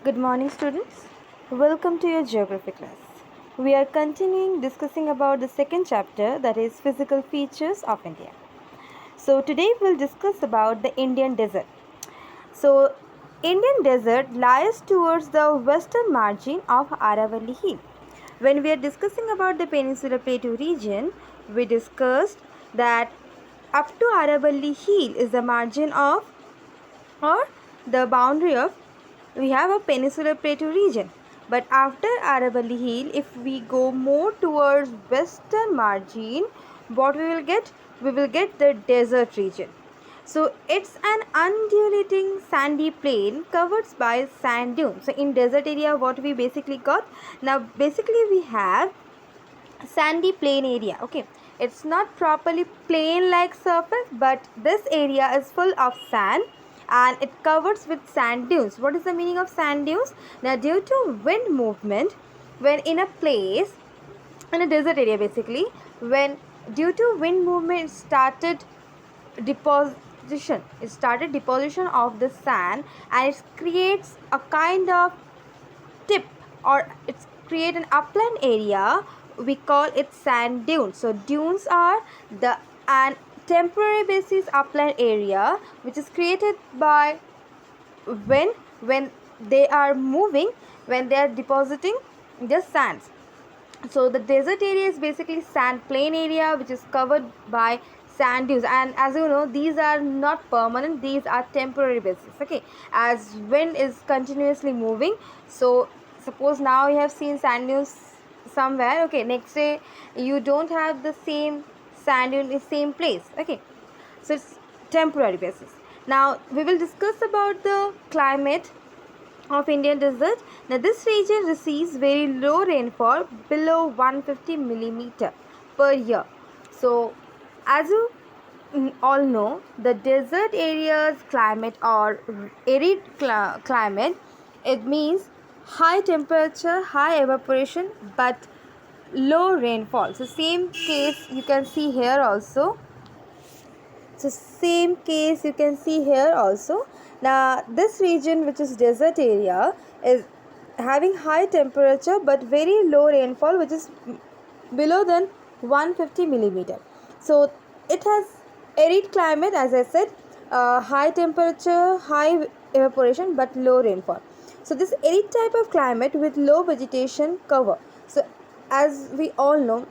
Good morning, students. Welcome to your geography class. We are continuing discussing about the second chapter, that is physical features of India. So today we'll discuss about the Indian desert. So Indian desert lies towards the western margin of Aravalli Hill. When we are discussing about the Peninsular Plateau region, we discussed that up to Aravalli Hill is the margin of or the boundary of we have a peninsular plateau region. But after Aravalli Hill, if we go more towards western margin, what we will get? We will get the desert region. So it's an undulating sandy plain covered by sand dunes. So in desert area, what we basically got? Now basically we have sandy plain area. Okay, it's not properly plain like surface, but this area is full of sand and it covers with sand dunes. What is the meaning of sand dunes? Now due to wind movement, when in a place in a desert area, basically when due to wind movement it started deposition of the sand, and it creates a kind of tip, or it's create an upland area. We call it sand dunes. So dunes are the an temporary basis upland area which is created by when they are moving, when they are depositing the sands. So the desert area is basically sand plain area which is covered by sand dunes, and as you know, these are not permanent, these are temporary basis. Okay, as wind is continuously moving, so suppose now you have seen sand dunes somewhere, okay, next day you don't have the same sand dune in the same place. Okay, so it's temporary basis. Now we will discuss about the climate of Indian desert. Now this region receives very low rainfall below 150 millimeter per year. So as you all know, the desert areas climate or arid climate, it means high temperature, high evaporation, but low rainfall. So same case you can see here also. So same case you can see here also. Now this region, which is desert area, is having high temperature but very low rainfall, which is below than 150 millimeter. So it has arid climate, as I said, high temperature, high evaporation but low rainfall. So this arid type of climate with low vegetation cover. So as we all know,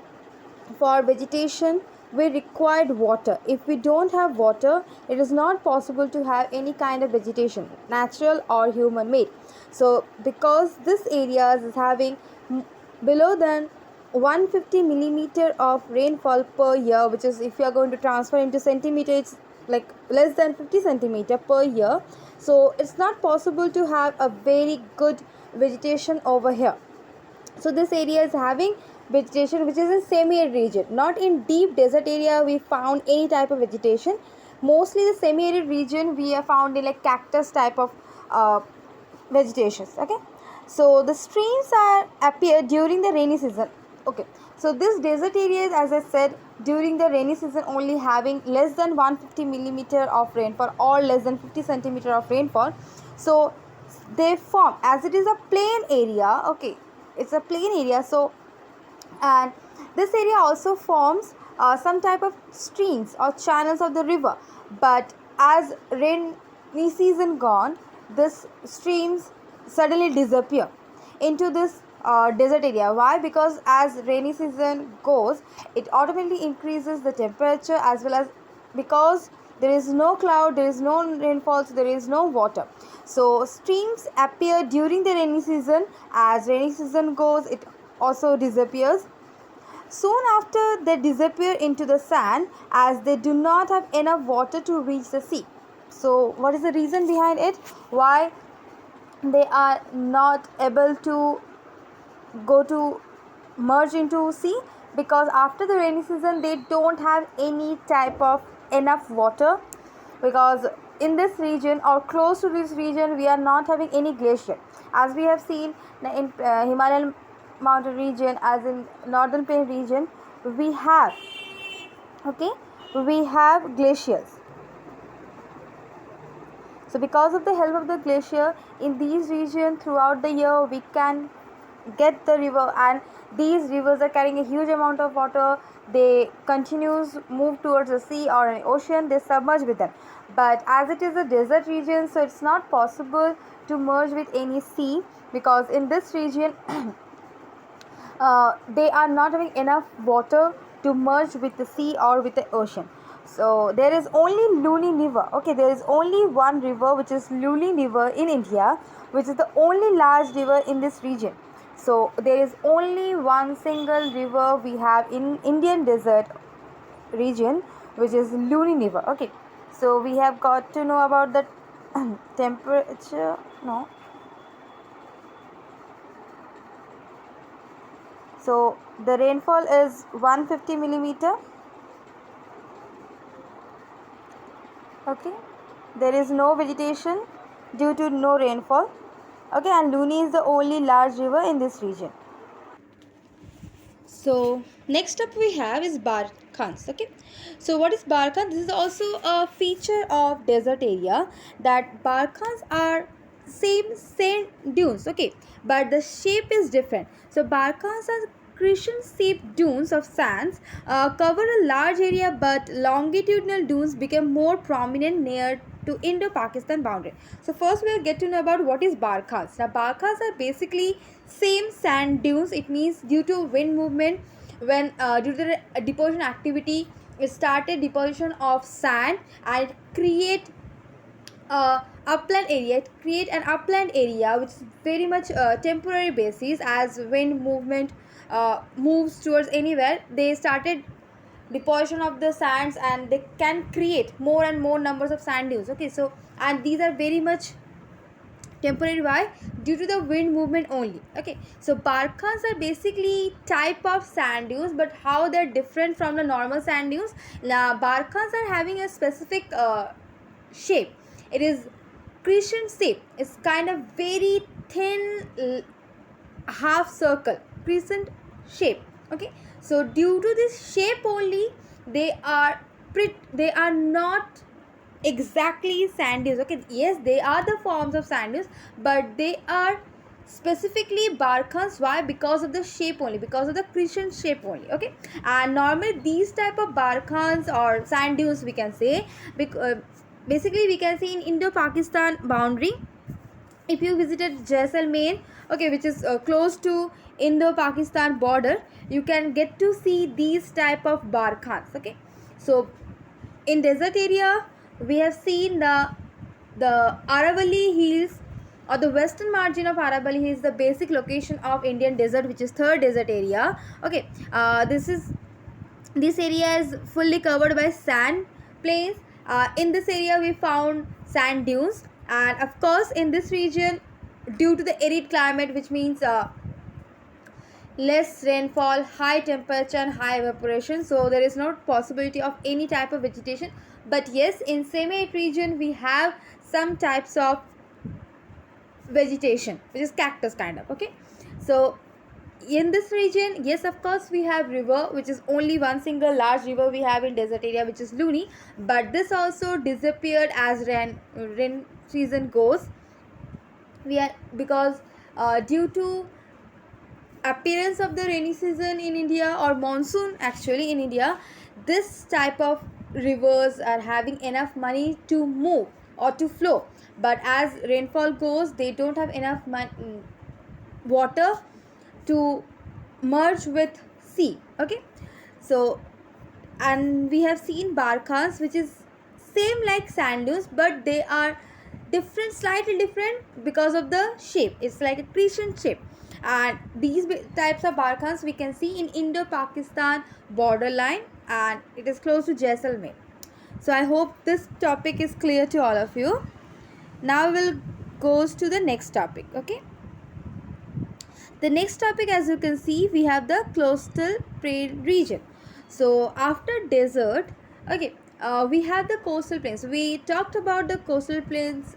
for vegetation we required water. If we don't have water, it is not possible to have any kind of vegetation, natural or human made. So because this area is having below than 150 millimeter of rainfall per year, which is, if you are going to transfer into centimeter, it's like less than 50 centimeter per year. So it's not possible to have a very good vegetation over here. So this area is having vegetation which is in semi-arid region. Not in deep desert area we found any type of vegetation. Mostly the semi-arid region we have found in like cactus type of vegetations. Okay, so the streams are appear during the rainy season. Okay, so this desert areas, as I said, during the rainy season only having less than 150 millimeter of rainfall or less than 50 centimeter of rainfall. So they form, as it is a plain area. Okay, it's a plain area. So and this area also forms some type of streams or channels of the river, but as rainy season gone, this streams suddenly disappear into this desert area. Why? Because as rainy season goes, it automatically increases the temperature, as well as because there is no cloud, there is no rainfall, so there is no water. So streams appear during the rainy season. As rainy season goes, it also disappears. Soon after, they disappear into the sand, as they do not have enough water to reach the sea. So what is the reason behind it? Why they are not able to go to merge into sea? Because after the rainy season they don't have any type of enough water, because in this region or close to this region we are not having any glacier. As we have seen in Himalayan mountain region, as in northern plain region, we have, okay, we have glaciers. So because of the help of the glacier in these regions throughout the year, we can get the river, and these rivers are carrying a huge amount of water. They continues move towards the sea or an ocean, they submerge with them. But as it is a desert region, so it's not possible to merge with any sea, because in this region they are not having enough water to merge with the sea or with the ocean. So there is only Luni river. Okay, there is only one river, which is Luni river in India, which is the only large river in this region. So there is only one single river we have in Indian desert region, which is Luni river. Okay, so we have got to know about the temperature. No. So the rainfall is 150 millimeter. Okay, there is no vegetation due to no rainfall. Okay, and Luni is the only large river in this region. So next up we have is Barkhans. Okay, so what is Barkhan? This is also a feature of desert area, that Barkhans are same sand dunes. Okay, but the shape is different. So Barkhans are crescent shaped dunes of sands, cover a large area, but longitudinal dunes become more prominent near to Indo-Pakistan boundary. So first we'll get to know about what is Barkhas. Now Barkhas are basically same sand dunes. It means due to wind movement, when due to the deposition activity, it started deposition of sand and it create upland area. It create an upland area which is very much temporary basis. As wind movement moves towards anywhere, they started deposition of the sands, and they can create more and more numbers of sand dunes. Okay, so and these are very much temporary. Why? Due to the wind movement only. Okay, so Barkhans are basically type of sand dunes, but how they're different from the normal sand dunes. Now Barkhans are having a specific shape. It is crescent shape. It's kind of very thin half circle crescent shape. Okay, so due to this shape only, they are not exactly sand dunes. Okay, yes, they are the forms of sand dunes, but they are specifically Barkhans. Why? Because of the shape only, because of the crescent shape only. Okay, and normally these type of Barkhans or sand dunes, we can say, basically we can see in Indo-Pakistan boundary. If you visited Jaisalmer, okay, which is close to Indo-Pakistan border, you can get to see these type of Barkhans. Okay, so in desert area we have seen the Aravalli Hills, or the western margin of Aravalli Hills, the basic location of Indian desert, which is third desert area. Okay, this area is fully covered by sand plains. In this area we found sand dunes, and of course in this region, due to the arid climate, which means less rainfall, high temperature and high evaporation, so there is no possibility of any type of vegetation. But yes, in semi-arid region we have some types of vegetation, which is cactus kind of. Okay, so in this region, yes, of course we have river, which is only one single large river we have in desert area, which is Luni, but this also disappeared as rain season goes. We are because due to appearance of the rainy season in India, or monsoon actually in India, this type of rivers are having enough money to move or to flow. But as rainfall goes, they don't have enough water to merge with sea. Okay, so and we have seen Barkhans, which is same like sand dunes, but they are different, slightly different because of the shape. It's like a crescent shape, and these types of Barkhans we can see in Indo-Pakistan borderline, and it is close to Jaisalmer. So I hope this topic is clear to all of you. Now we'll goes to the next topic. Okay, the next topic, as you can see, we have the coastal plain region. So after desert, okay, we have the coastal plains. We talked about the coastal plains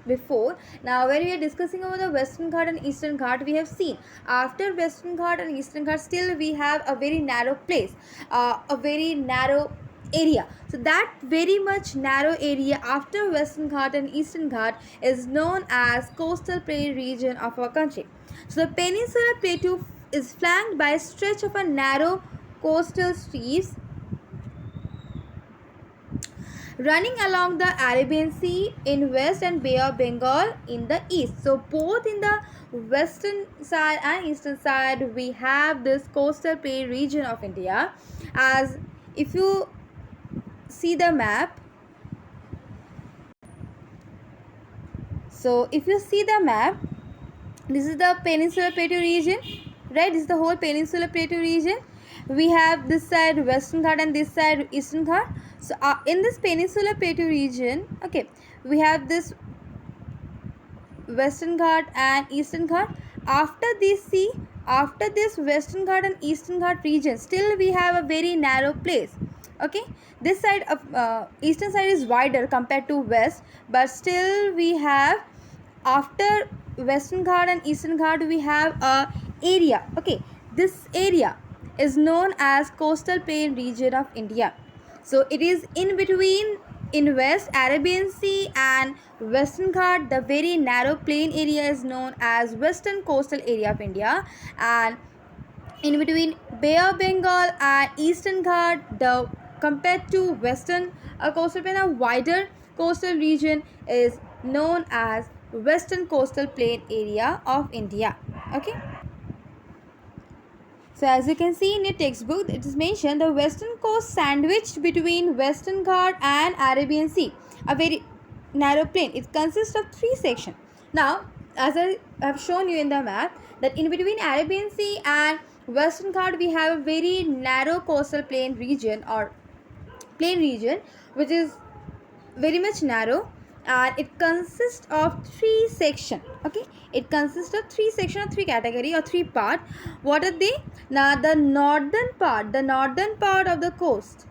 before. Now when we are discussing about the Western Ghat and Eastern Ghat, we have seen after Western Ghat and Eastern Ghat, still we have a very narrow place, a very narrow area. So that very much narrow area after Western Ghat and Eastern Ghat is known as coastal plain region of our country. So the peninsular plateau is flanked by a stretch of a narrow coastal streets running along the Arabian Sea in west and Bay of Bengal in the east. So both in the western side and eastern side we have this coastal plain region of India. As if you see the map, so if you see the map, this is the peninsular plateau region, right? This is the whole peninsular plateau region. We have this side Western Ghat and this side Eastern Ghat. So in this peninsular plateau region, okay, we have this Western Ghat and Eastern Ghat. After this Western Ghat and Eastern Ghat region, still we have a very narrow place. Okay, this side of eastern side is wider compared to west, but still we have, after Western Ghat and Eastern Ghat, we have a area. Okay, this area is known as coastal plain region of India. So it is in between, in West Arabian Sea and Western Ghat. The very narrow plain area is known as Western Coastal Area of India, and in between Bay of Bengal and Eastern Ghat, the compared to Western coastal plain, a wider coastal region is known as Western Coastal Plain Area of India. Okay. So as you can see in your textbook, it is mentioned the western coast sandwiched between Western Ghat and Arabian Sea, a very narrow plain. It consists of three sections. Now, as I have shown you in the map, that in between Arabian Sea and Western Ghat, we have a very narrow coastal plain region or plain region, which is very much narrow, and it consists of three sections. Okay, it consists of three sections or three category or three part. What are they? Now the northern part of the coast,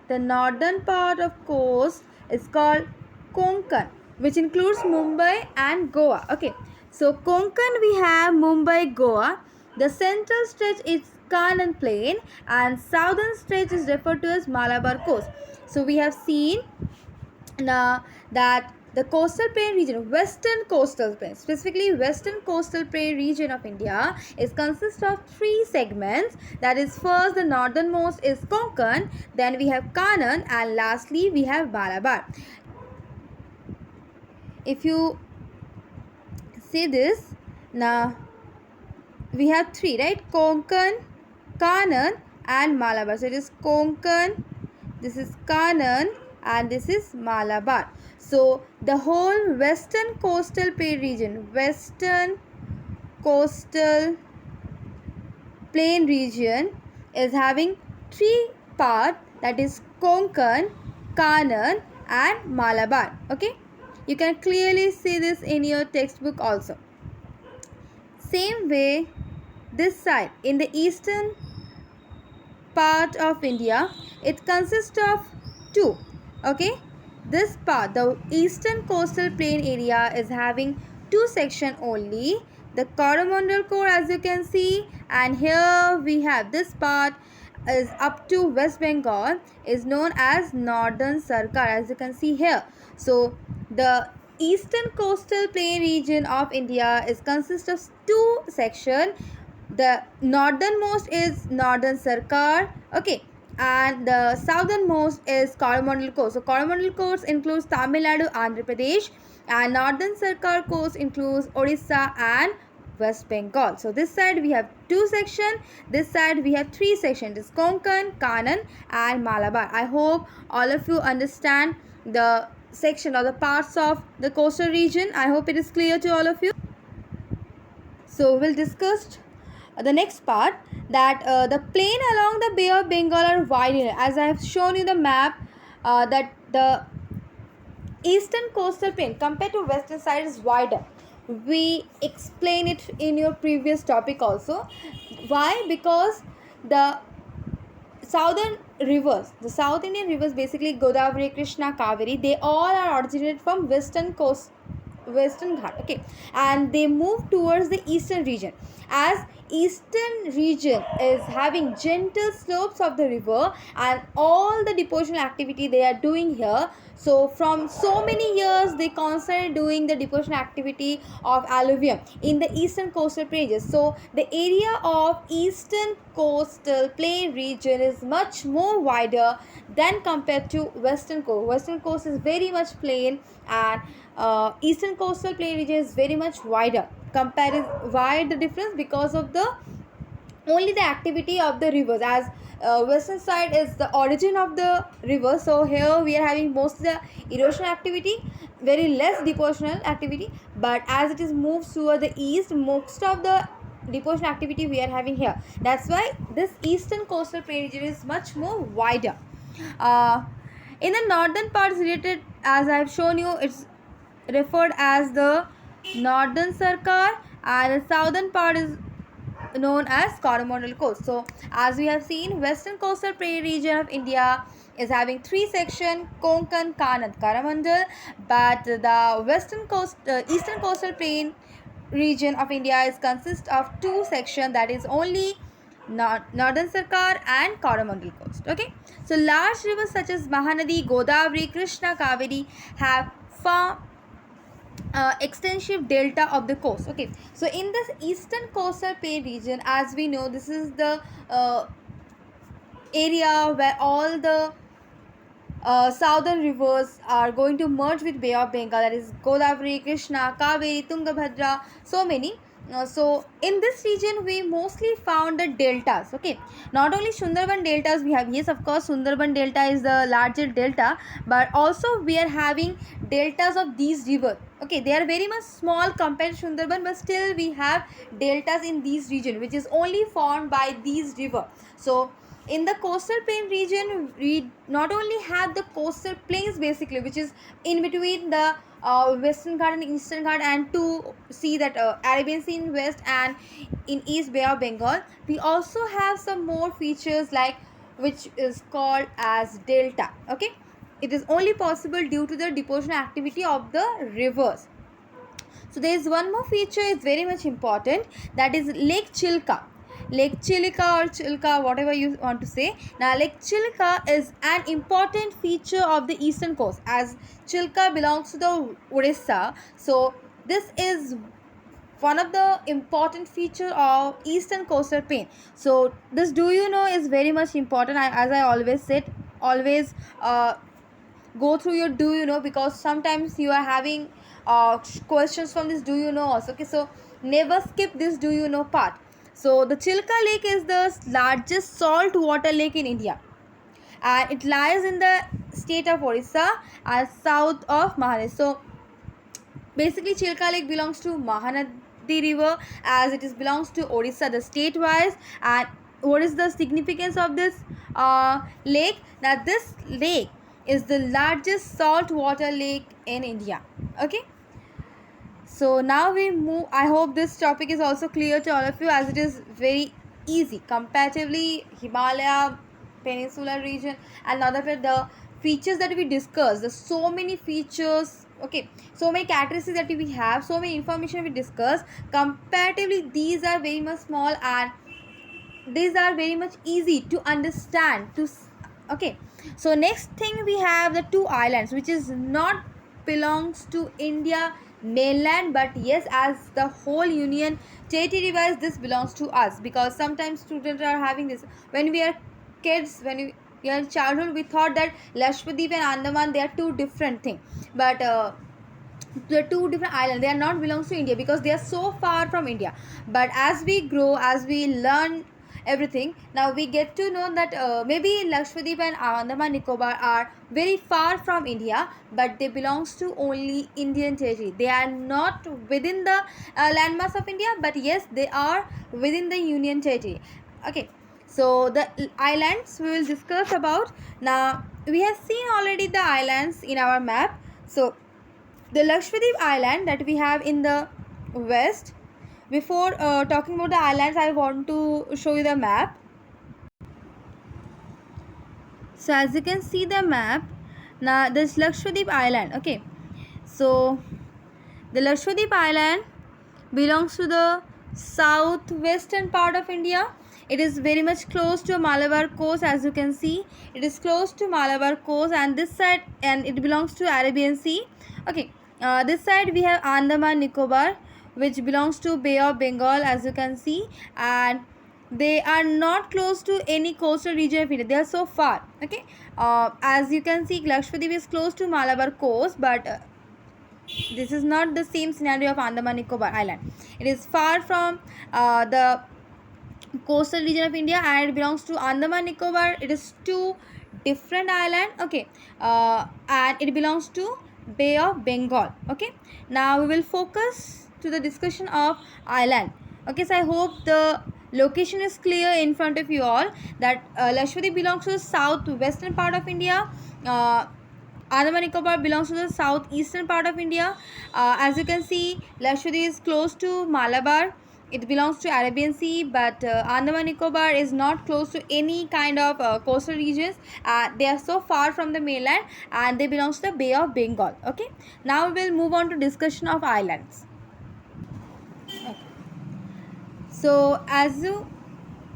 the northern part of coast is called Konkan, which includes Mumbai and Goa. Okay, so Konkan we have Mumbai, Goa. The central stretch is Kanan Plain and southern stretch is referred to as Malabar coast. So we have seen now that the coastal plain region, western coastal plain, specifically western coastal plain region of India, is consists of three segments. That is, first the northernmost is Konkan, then we have Kanan, and lastly we have Malabar. If you see this, now we have three, right? Konkan, Kanan and Malabar. So it is Konkan, this is Kanan, and this is Malabar. So the whole western coastal plain region, western coastal plain region is having three parts, that is Konkan, Kanan and Malabar. Okay, you can clearly see this in your textbook also. Same way, this side in the eastern part of India, it consists of two. Okay, this part, the eastern coastal plain area, is having two sections only, the Coromandel core, as you can see, and here we have this part is up to West Bengal, is known as Northern Sarkar, as you can see here. So the eastern coastal plain region of India is consists of two sections. The northernmost is Northern Sarkar, okay, and the southernmost is Coromandel coast. So Coromandel coast includes Tamil Nadu, Andhra Pradesh, and Northern Sarkar coast includes Odisha and West Bengal. So this side we have two sections, this side we have three sections. It is Konkan, Kanan and Malabar. I hope all of you understand the section or the parts of the coastal region. I hope it is clear to all of you. So we'll discuss the next part, that the plain along the Bay of Bengal are wider. As I have shown you the map, that the eastern coastal plain compared to western side is wider. We explain it in your previous topic also. Why? Because the southern rivers, the South Indian rivers, basically Godavari, Krishna, Kaveri, they all are originated from western coast Western Ghat. Okay, and they move towards the eastern region, as eastern region is having gentle slopes of the river, and all the depositional activity they are doing here. So from so many years they constantly doing the deposition activity of alluvium in the eastern coastal ranges. So the area of eastern coastal plain region is much more wider than compared to western coast. Western coast is very much plain, and eastern coastal plain region is very much wider. Why the difference? Because of the only the activity of the rivers, as western side is the origin of the river. So here we are having most of the erosion activity, very less depositional activity. But as it is moves toward the east, most of the deposition activity we are having here. That's why this eastern coastal plain region is much more wider. uh, in the northern part is related, as I have shown you, it's referred as the northern Sarkar, and the southern part is known as Coromandel Coast. So, as we have seen, western coastal plain region of India is having three sections: Konkan, Kanad, Coromandel. But the eastern coastal plain region of India is consist of two sections, that is only Northern Sarkar and Coromandel Coast. Okay, so large rivers such as Mahanadi, Godavari, Krishna, Kaveri have far extensive delta of the coast. Okay, so in this eastern coastal plain region, as we know, this is the area where all the southern rivers are going to merge with Bay of Bengal, that is Godavari, Krishna, Kaveri, Tungabhadra, so many. So in this region we mostly found the deltas. Okay, not only Sundarban deltas we have, yes of course Sundarban delta is the larger delta, but also we are having deltas of these rivers. Okay, they are very much small compared to Sundarban, but still we have deltas in these region which is only formed by these river. So in the coastal plain region we not only have the coastal plains basically, which is in between the western Ghat and eastern Ghat, and to see that Arabian Sea in west and in east Bay of Bengal, we also have some more features like, which is called as delta. Okay, it is only possible due to the deposition activity of the rivers. So there is one more feature is very much important, that is Lake Chilka. Lake Chilka or Chilka, whatever you want to say. Now Lake Chilka is an important feature of the eastern coast, as Chilka belongs to the Odisha. So this is one of the important feature of eastern coastal plain. So this do you know is very much important. As I always said, always go through your do you know, because sometimes you are having questions from this do you know also. Okay, so never skip this do you know part. So the Chilka Lake is the largest salt water lake in India, and it lies in the state of Orissa and south of Mahanadi. So basically Chilka Lake belongs to Mahanadi river, as it is belongs to Orissa the state wise. And what is the significance of this lake? Now this lake is the largest saltwater lake in India. Okay, so now we move. I hope this topic is also clear to all of you, as it is very easy comparatively Himalaya peninsular region and other the features that we discussed. There's so many features. Okay, so many characteristics that we have, so many information we discuss. Comparatively, these are very much small, and these are very much easy to understand. Okay, so next thing we have the two islands, which is not belongs to India mainland, but yes, as the whole union territory wise this belongs to us, because sometimes students are having this when we are kids, when we are in childhood, we thought that Lakshadweep and Andaman, they are two different things. But the two different islands, they are not belongs to India because they are so far from India. But as we grow, as we learn everything, now we get to know that maybe Lakshadweep and Andaman Nicobar are very far from India, but they belongs to only Indian territory. They are not within the landmass of India, but yes, they are within the union territory. Okay, so the islands we will discuss about. Now we have seen already the islands in our map. So the Lakshadweep island that we have in the west. Before talking about the islands, I want to show you the map. So as you can see the map, now this Lakshadweep island. Okay, so The Lakshadweep Island belongs to the southwestern part of India. It is very much close to Malabar coast, as you can see. It is close to Malabar coast, and this side, and it belongs to Arabian Sea. Okay, this side we have Andaman Nicobar, which belongs to Bay of Bengal, as you can see, and they are not close to any coastal region of India. They are so far. Okay, as you can see, Lakshadweep is close to Malabar coast, but this is not the same scenario of Andaman Nicobar Island. It is far from the coastal region of India, and it belongs to Andaman Nicobar. It is two different island. Okay, and it belongs to Bay of Bengal. Okay, now we will focus to the discussion of island. Okay, so I hope the location is clear in front of you all, that Lakshadweep belongs to the southwestern part of India. Andaman Nicobar belongs to the southeastern part of India. As you can see, Lakshadweep is close to Malabar. It belongs to Arabian Sea, but Andaman Nicobar is not close to any kind of coastal regions. They are so far from the mainland, and they belong to the Bay of Bengal. Okay, now we will move on to discussion of islands. Okay. So as you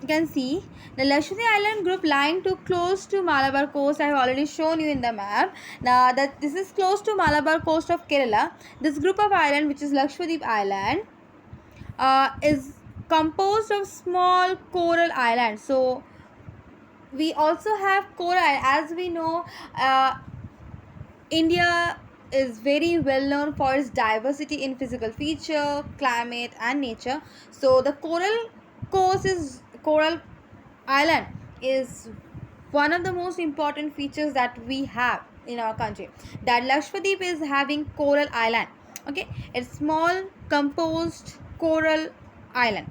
can see, the Lakshadweep Island group lying too close to Malabar coast. I have already shown you in the map. Now that this is close to Malabar coast of Kerala. This group of island, which is Lakshadweep Island, is composed of small coral islands. So we also have coral island. As we know, India is very well known for its diversity in physical feature, climate and nature. So the coral island is one of the most important features that we have in our country. That Lakshadweep is having coral island. Okay, it's small composed coral island.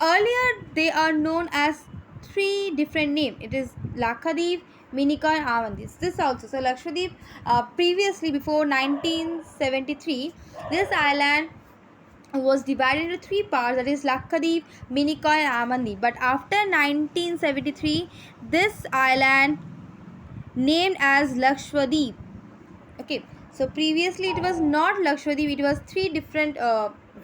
Earlier they are known as three different names. It is Lakshadweep, Minika and Amandeep. This also, so Lakshadweep, previously before 1973, this island was divided into three parts, that is Lakshadweep, Minika and Amandeep. But after 1973, this island named as Lakshadweep. Okay, so previously it was not Lakshadweep, it was three different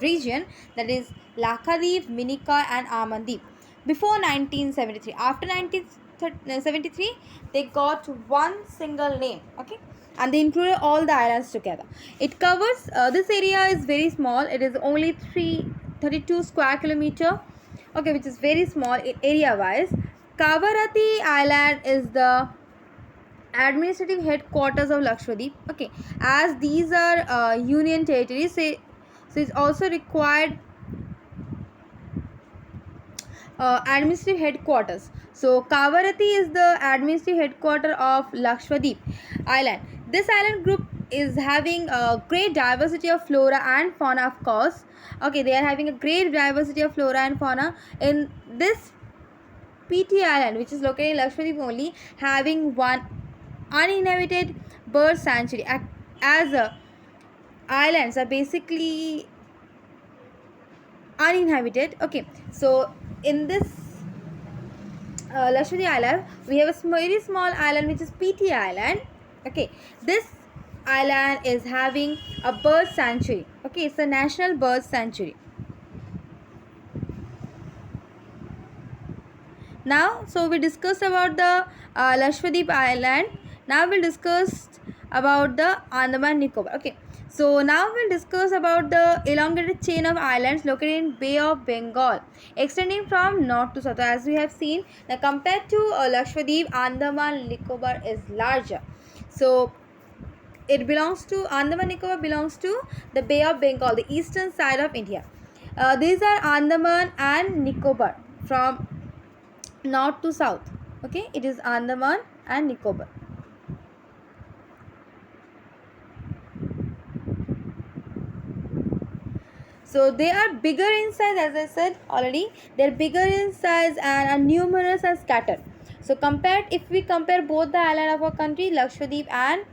region, that is Lakshadweep, Minika and Amandeep before 1973. After 1973, they got one single name. Okay, and they included all the islands together. It covers, this area is very small. It is only 332 square kilometer. Okay, which is very small area wise. Kavaratti Island is the administrative headquarters of Lakshadweep. Okay, as these are union territories, so it's also required administrative headquarters. So Kavaratti is the administrative headquarter of Lakshadweep Island. This island group is having a great diversity of flora and fauna, of course. Okay, they are having a great diversity of flora and fauna in this PT Island, which is located in Lakshadweep only, having one uninhabited bird sanctuary. As islands are basically uninhabited. Okay, so in this Lakshadweep Island, we have a very small island, which is PT Island. Okay, this island is having a bird sanctuary. Okay, it's a national bird sanctuary. Now, so we discussed about the Lakshadweep Island. Now we'll discuss about the Andaman Nicobar. Okay, so now we'll discuss about the elongated chain of islands located in Bay of Bengal, extending from north to south. As we have seen, now compared to Lakshadweep, Andaman Nicobar is larger. So it belongs to, Andaman Nicobar belongs to the Bay of Bengal, the eastern side of India. These are Andaman and Nicobar from north to south. Okay, it is Andaman and Nicobar. So they are bigger in size, as I said already. They are bigger in size and are numerous and scattered. So if we compare both the island of our country, Lakshadweep and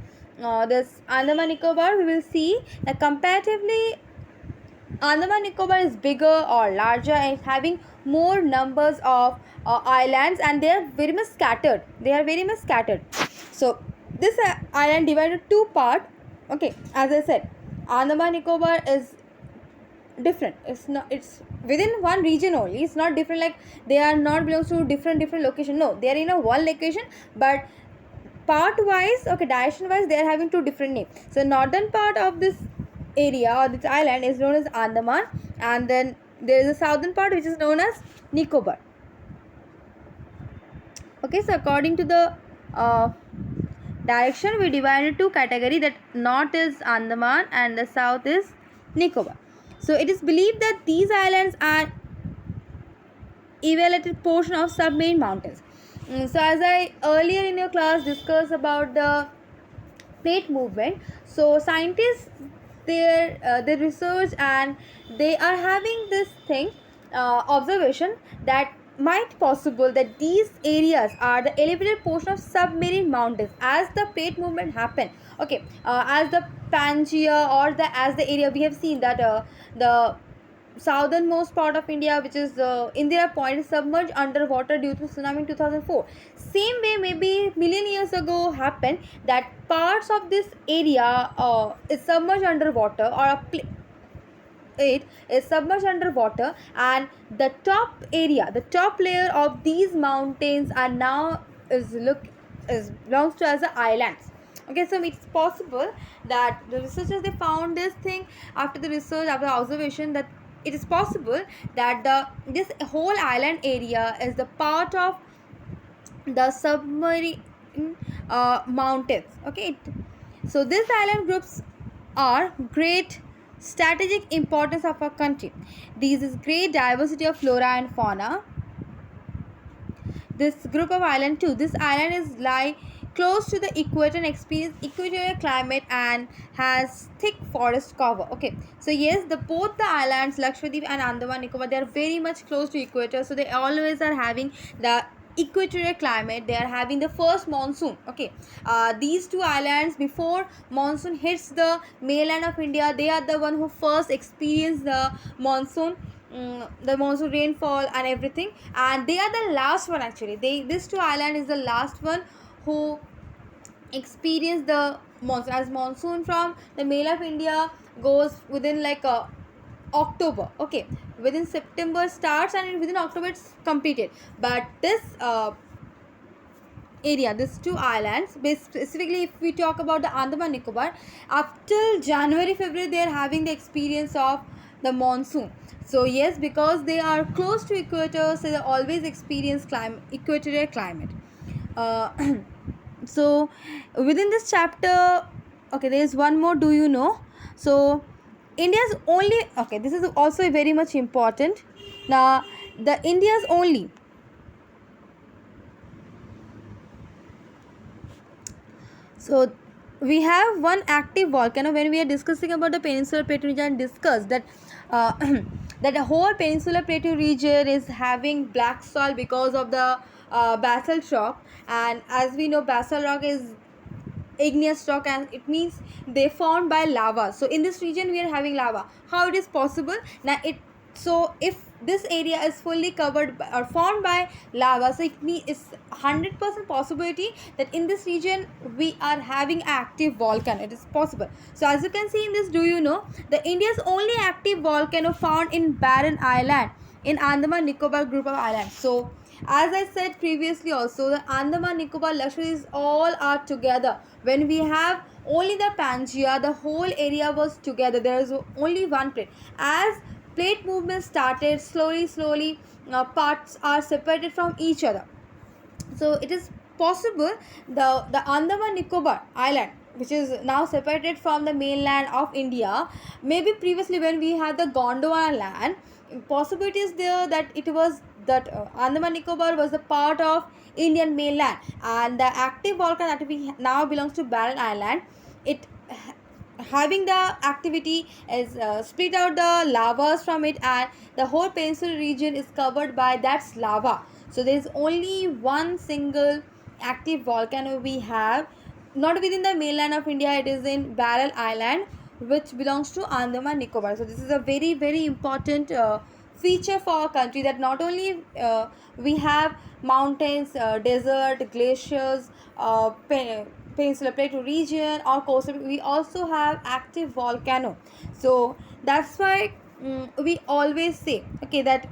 this Andaman Nicobar, we will see that comparatively Andaman Nicobar is bigger or larger and having more numbers of islands, and they are very much scattered. So this island divided two parts. Okay, as I said, Andaman Nicobar is different. It's not, it's within one region only. It's not different, like they are not belongs to different location. No, they are in a one location, but part wise, okay, direction wise, they are having two different names. So northern part of this area or this island is known as Andaman, and then there is a southern part which is known as Nicobar. Okay, so according to the direction, we divided two category, that north is Andaman and the south is Nicobar. So it is believed that these islands are elevated portion of submarine mountains. So as I earlier in your class discussed about the plate movement, so scientists their research, and they are having this thing, observation, that might possible that these areas are the elevated portion of submarine mountains as the plate movement happen. Okay, as the Pangaea, or the as the area we have seen that the southernmost part of India, which is Indira Point, is submerged underwater due to tsunami in 2004. Same way, maybe million years ago happened that parts of this area is submerged underwater, or it is submerged underwater, and the top area, the top layer of these mountains are now is belongs to as the islands. Okay, so it's possible that the researchers, they found this thing after the research, after the observation, that it is possible that this whole island area is the part of the submarine mountains. Okay, so these island groups are great strategic importance of our country. This is great diversity of flora and fauna. This group of island too, this island is lie close to the equator and experience equatorial climate and has thick forest cover. Okay, so yes, the both the islands Lakshadweep and Andaman Nicobar, they are very much close to equator, so they always are having the equatorial climate. They are having the first monsoon. Okay, these two islands, before monsoon hits the mainland of India, they are the one who first experience the monsoon, the monsoon rainfall and everything, and they are the last one actually. This two island is the last one who experience the monsoon, as monsoon from the mainland of India goes within like October. Okay, within September starts and within October it's completed. But this area, these two islands, specifically if we talk about the Andaman Nicobar, up till January February they are having the experience of the monsoon. So yes, because they are close to equator, so they always experience equatorial climate. uh, so within this chapter, okay, there is one more, do you know? So India's only, okay, this is also very much important. Now the India's only, so we have one active volcano. When we are discussing about the peninsular plateau region, discussed that that the whole peninsular plateau region is having black soil because of the basalt rock. And as we know, basalt rock is igneous rock, and it means they formed by lava. So in this region we are having lava. How it is possible? Now it, so if this area is fully covered by, or formed by lava, so it means it's 100% possibility that in this region we are having active volcano. It is possible. So as you can see in this, do you know, the India's only active volcano found in Barren Island in Andaman Nicobar group of islands. So as I said previously also, the Andaman Nicobar Lakshadweep all are together. When we have only the Pangaea, the whole area was together. There is only one plate. As plate movement started, slowly parts are separated from each other. So it is possible the Andaman Nicobar island, which is now separated from the mainland of India, maybe previously when we had the Gondwana land, possibility is there that it was that Andaman Nicobar was a part of Indian mainland, and the active volcano that we now belongs to Barren Island, it having the activity is split out the lavas from it, and the whole peninsular region is covered by that lava. So there is only one single active volcano we have, not within the mainland of India. It is in Barrel Island, which belongs to Andaman Nicobar. So this is a very important feature for our country, that not only we have mountains, desert, glaciers, Peninsula Plateau region or coastal, we also have active volcano. So that's why we always say, okay, that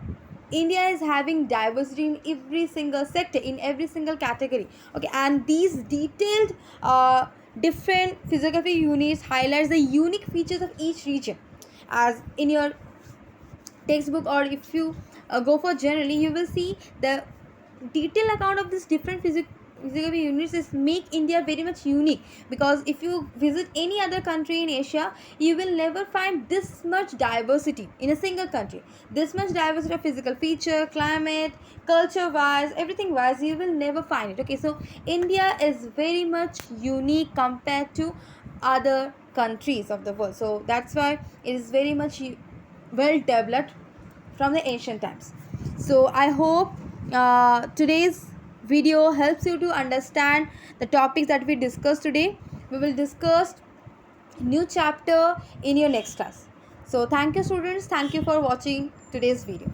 India is having diversity in every single sector, in every single category. Okay, and these detailed different physiography units highlights the unique features of each region. As in your textbook, or if you go for generally, you will see the detailed account of this different physical units is make India very much unique. Because if you visit any other country in Asia, you will never find this much diversity in a single country. This much diversity of physical feature, climate, culture wise, everything wise, you will never find it. Okay, so India is very much unique compared to other countries of the world. So that's why it is very much well developed from the ancient times. So I hope today's video helps you to understand the topics that we discussed today. We will discuss new chapter in your next class. So thank you students, thank you for watching today's video.